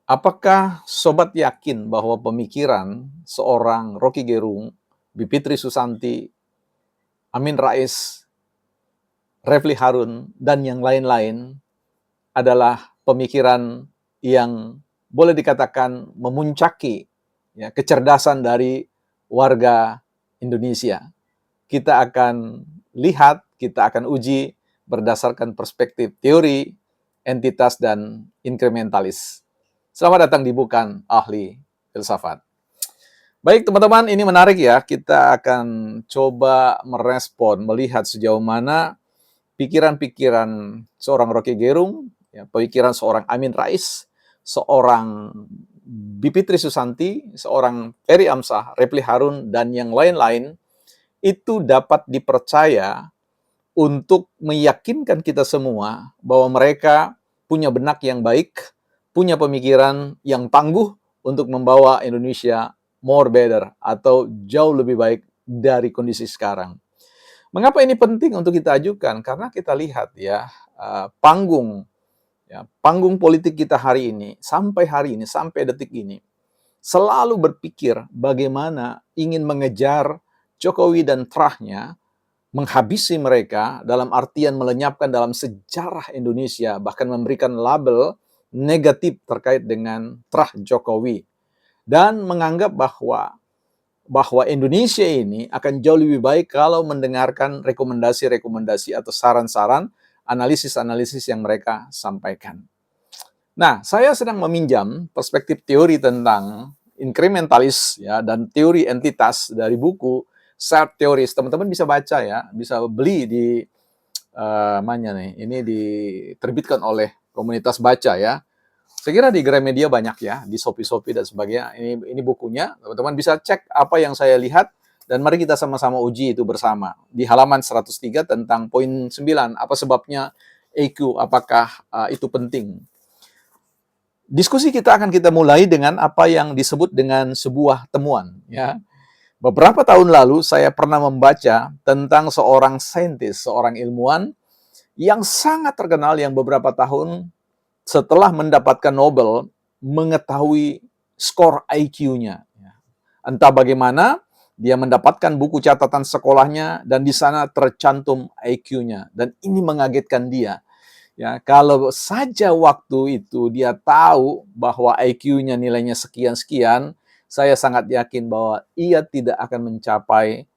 Apakah sobat yakin bahwa pemikiran seorang Rocky Gerung, Bivitri Susanti, Amin Rais, Refli Harun, dan yang lain-lain adalah pemikiran yang boleh dikatakan memuncaki kecerdasan dari warga Indonesia? Kita akan lihat, kita akan uji berdasarkan perspektif teori, entitas, dan inkrementalis. Selamat datang di Bukan Ahli Filsafat. Baik teman-teman, ini menarik ya. Kita akan coba merespon, melihat sejauh mana pikiran-pikiran seorang Rocky Gerung, pikiran seorang Amin Rais, seorang Bivitri Susanti, seorang Ferry Amsah, Refli Harun, dan yang lain-lain itu dapat dipercaya untuk meyakinkan kita semua bahwa mereka punya benak yang baik, punya pemikiran yang tangguh untuk membawa Indonesia more better atau jauh lebih baik dari kondisi sekarang. Mengapa ini penting untuk kita ajukan? Karena kita lihat panggung politik kita hari ini, sampai detik ini, selalu berpikir bagaimana ingin mengejar Jokowi dan terahnya, menghabisi mereka dalam artian melenyapkan dalam sejarah Indonesia, bahkan memberikan label negatif terkait dengan terah Jokowi. Dan menganggap bahwa Indonesia ini akan jauh lebih baik kalau mendengarkan rekomendasi-rekomendasi atau saran-saran, analisis-analisis yang mereka sampaikan. Nah, saya sedang meminjam perspektif teori tentang inkrementalis dan teori entitas dari buku Self Theories. Teman-teman bisa baca ya, bisa beli di mana nih? Ini diterbitkan oleh komunitas baca ya. Saya kira di Gramedia banyak ya, di Shopee dan sebagainya. Ini bukunya, teman-teman bisa cek apa yang saya lihat dan mari kita sama-sama uji itu bersama. Di halaman 103 tentang poin 9, apa sebabnya EQ, apakah itu penting. Diskusi kita akan kita mulai dengan apa yang disebut dengan sebuah temuan ya. Beberapa tahun lalu saya pernah membaca tentang seorang saintis, seorang ilmuwan yang sangat terkenal yang beberapa tahun setelah mendapatkan Nobel mengetahui skor IQ-nya. Entah bagaimana dia mendapatkan buku catatan sekolahnya dan di sana tercantum IQ-nya dan ini mengagetkan dia. Ya, kalau saja waktu itu dia tahu bahwa IQ-nya nilainya sekian-sekian, saya sangat yakin bahwa ia tidak akan mencapai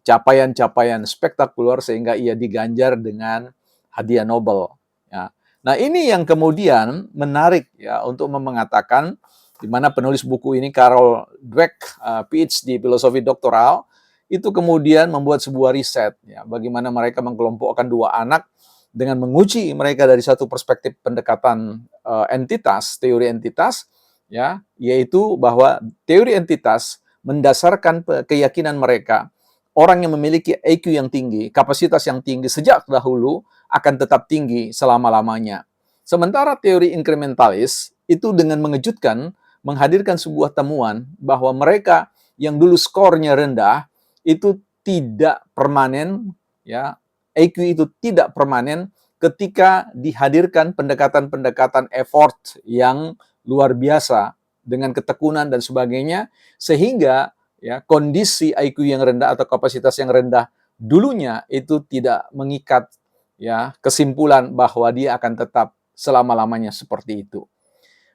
capaian-capaian spektakuler sehingga ia diganjar dengan hadiah Nobel. Ya. Nah, ini yang kemudian menarik ya untuk mengatakan di mana penulis buku ini Carol Dweck, PhD filosofi doktoral, itu kemudian membuat sebuah riset ya bagaimana mereka mengkelompokkan dua anak dengan menguji mereka dari satu perspektif pendekatan entitas, teori entitas, ya, yaitu bahwa teori entitas mendasarkan keyakinan mereka orang yang memiliki IQ yang tinggi, kapasitas yang tinggi sejak dahulu akan tetap tinggi selama-lamanya. Sementara teori inkrementalis itu dengan mengejutkan menghadirkan sebuah temuan bahwa mereka yang dulu skornya rendah itu tidak permanen ya, IQ itu tidak permanen ketika dihadirkan pendekatan-pendekatan effort yang luar biasa dengan ketekunan dan sebagainya, sehingga ya kondisi IQ yang rendah atau kapasitas yang rendah dulunya itu tidak mengikat ya kesimpulan bahwa dia akan tetap selama-lamanya seperti itu.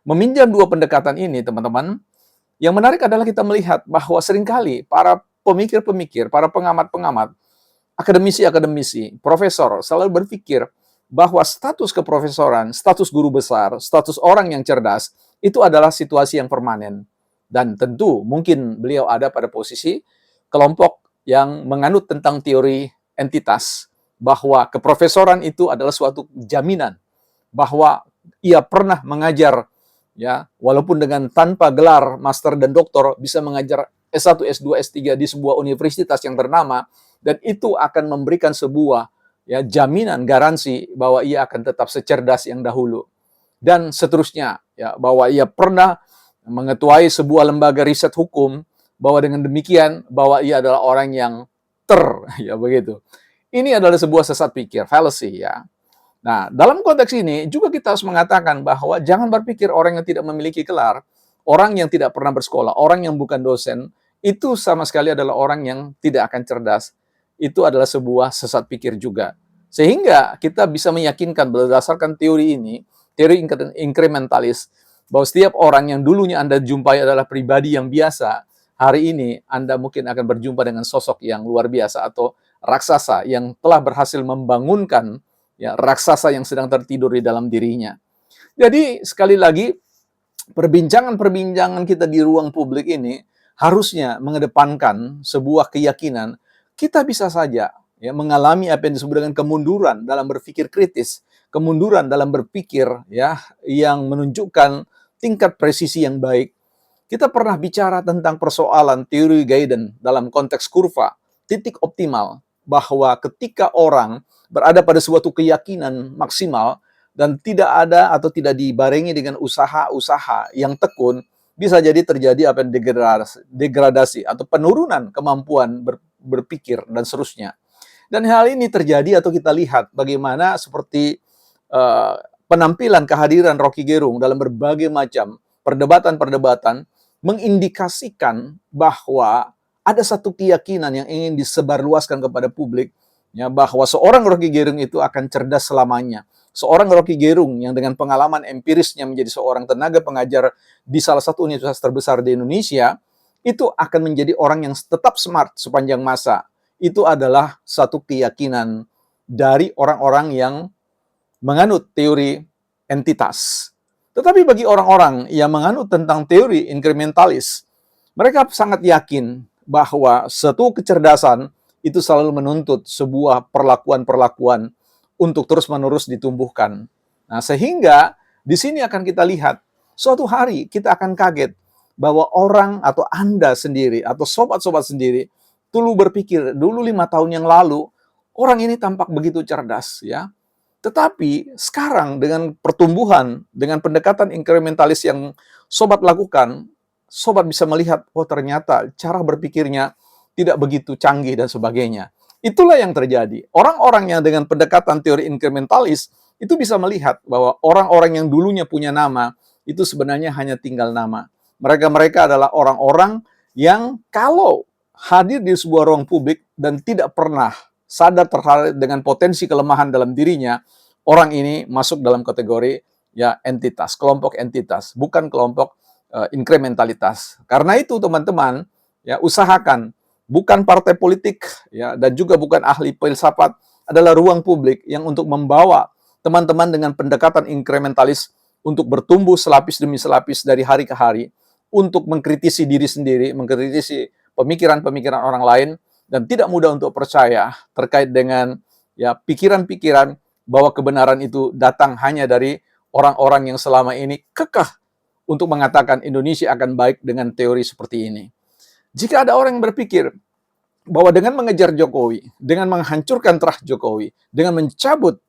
Meminjam dua pendekatan ini, teman-teman, yang menarik adalah kita melihat bahwa seringkali para pemikir-pemikir, para pengamat-pengamat, akademisi-akademisi, profesor selalu berpikir bahwa status keprofesoran, status guru besar, status orang yang cerdas itu adalah situasi yang permanen. Dan tentu mungkin beliau ada pada posisi kelompok yang menganut tentang teori entitas bahwa keprofesoran itu adalah suatu jaminan bahwa ia pernah mengajar ya walaupun dengan tanpa gelar master dan doktor bisa mengajar S1, S2, S3 di sebuah universitas yang ternama dan itu akan memberikan sebuah ya jaminan garansi bahwa ia akan tetap secerdas yang dahulu dan seterusnya ya bahwa ia pernah mengetuai sebuah lembaga riset hukum bahwa dengan demikian bahwa ia adalah orang yang ya begitu. Ini adalah sebuah sesat pikir, fallacy ya. Nah, dalam konteks ini juga kita harus mengatakan bahwa jangan berpikir orang yang tidak memiliki gelar, orang yang tidak pernah bersekolah, orang yang bukan dosen, itu sama sekali adalah orang yang tidak akan cerdas. Itu adalah sebuah sesat pikir juga. Sehingga kita bisa meyakinkan berdasarkan teori ini, teori inkrementalis, bahwa setiap orang yang dulunya Anda jumpai adalah pribadi yang biasa, hari ini Anda mungkin akan berjumpa dengan sosok yang luar biasa atau raksasa yang telah berhasil membangunkan raksasa yang sedang tertidur di dalam dirinya. Jadi sekali lagi perbincangan-perbincangan kita di ruang publik ini harusnya mengedepankan sebuah keyakinan kita bisa saja mengalami apa yang disebut dengan kemunduran dalam berpikir kritis, kemunduran dalam berpikir yang menunjukkan tingkat presisi yang baik. Kita pernah bicara tentang persoalan teori Gaiden dalam konteks kurva, titik optimal, bahwa ketika orang berada pada suatu keyakinan maksimal dan tidak ada atau tidak dibarengi dengan usaha-usaha yang tekun, bisa jadi terjadi apa yang degradasi atau penurunan kemampuan berpikir dan seterusnya. Dan hal ini terjadi atau kita lihat bagaimana seperti penampilan kehadiran Rocky Gerung dalam berbagai macam perdebatan-perdebatan mengindikasikan bahwa ada satu keyakinan yang ingin disebarluaskan kepada publik, bahwa seorang Rocky Gerung itu akan cerdas selamanya. Seorang Rocky Gerung yang dengan pengalaman empirisnya menjadi seorang tenaga pengajar di salah satu universitas terbesar di Indonesia, itu akan menjadi orang yang tetap smart sepanjang masa. Itu adalah satu keyakinan dari orang-orang yang menganut teori entitas. Tetapi bagi orang-orang yang menganut tentang teori inkrementalis, mereka sangat yakin bahwa suatu kecerdasan itu selalu menuntut sebuah perlakuan-perlakuan untuk terus-menerus ditumbuhkan. Nah, sehingga di sini akan kita lihat, suatu hari kita akan kaget bahwa orang atau Anda sendiri atau sobat-sobat sendiri dulu berpikir, dulu 5 tahun yang lalu, orang ini tampak begitu cerdas, Tetapi sekarang dengan pertumbuhan, dengan pendekatan inkrementalis yang sobat lakukan, sobat bisa melihat, oh ternyata cara berpikirnya tidak begitu canggih dan sebagainya. Itulah yang terjadi. Orang-orang yang dengan pendekatan teori inkrementalis itu bisa melihat bahwa orang-orang yang dulunya punya nama, itu sebenarnya hanya tinggal nama. Mereka-mereka adalah orang-orang yang kalau hadir di sebuah ruang publik dan tidak pernah sadar terhadap dengan potensi kelemahan dalam dirinya, orang ini masuk dalam kategori entitas, kelompok entitas, bukan kelompok inkrementalitas. Karena itu teman-teman, usahakan bukan partai politik dan juga bukan ahli filsafat adalah ruang publik yang untuk membawa teman-teman dengan pendekatan inkrementalis untuk bertumbuh selapis demi selapis dari hari ke hari, untuk mengkritisi diri sendiri, mengkritisi pemikiran-pemikiran orang lain, dan tidak mudah untuk percaya terkait dengan pikiran-pikiran bahwa kebenaran itu datang hanya dari orang-orang yang selama ini kekeh untuk mengatakan Indonesia akan baik dengan teori seperti ini. Jika ada orang yang berpikir bahwa dengan mengejar Jokowi, dengan menghancurkan terah Jokowi, dengan mencabut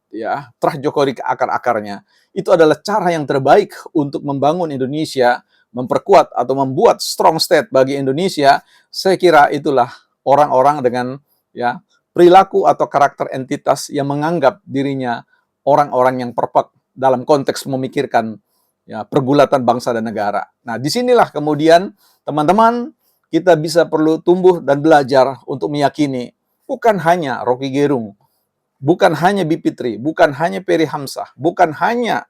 terah Jokowi ke akar-akarnya, itu adalah cara yang terbaik untuk membangun Indonesia, memperkuat atau membuat strong state bagi Indonesia, saya kira itulah orang-orang dengan perilaku atau karakter entitas yang menganggap dirinya orang-orang yang perfect dalam konteks memikirkan pergulatan bangsa dan negara. Nah, disinilah kemudian teman-teman kita bisa perlu tumbuh dan belajar untuk meyakini bukan hanya Rocky Gerung, bukan hanya Bipitri, bukan hanya Peri Hamzah, bukan hanya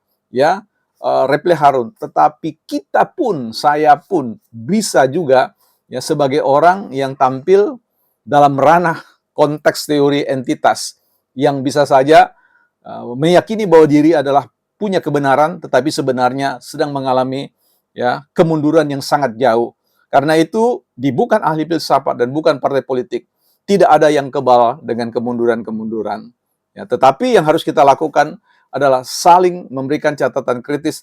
Refli Harun, tetapi kita pun, saya pun bisa juga sebagai orang yang tampil dalam ranah konteks teori entitas yang bisa saja meyakini bahwa diri adalah punya kebenaran, tetapi sebenarnya sedang mengalami kemunduran yang sangat jauh. Karena itu, bukan ahli filsafat dan bukan partai politik, tidak ada yang kebal dengan kemunduran-kemunduran. Tetapi yang harus kita lakukan adalah saling memberikan catatan kritis.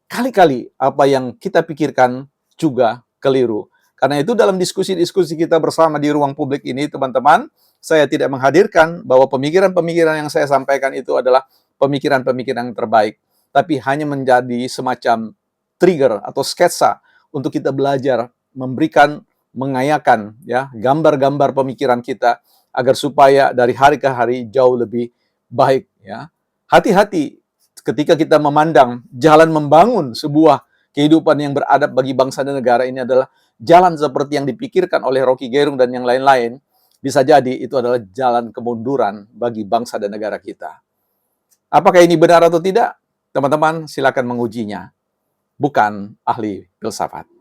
Kali-kali apa yang kita pikirkan juga keliru. Karena itu dalam diskusi-diskusi kita bersama di ruang publik ini, teman-teman, saya tidak menghadirkan bahwa pemikiran-pemikiran yang saya sampaikan itu adalah pemikiran-pemikiran yang terbaik, tapi hanya menjadi semacam trigger atau sketsa untuk kita belajar memberikan, mengayakan gambar-gambar pemikiran kita agar supaya dari hari ke hari jauh lebih baik hati-hati ketika kita memandang jalan membangun sebuah kehidupan yang beradab bagi bangsa dan negara ini adalah jalan seperti yang dipikirkan oleh Rocky Gerung dan yang lain-lain. Bisa jadi itu adalah jalan kemunduran bagi bangsa dan negara kita. Apakah ini benar atau tidak? Teman-teman silakan mengujinya. Bukan ahli filsafat.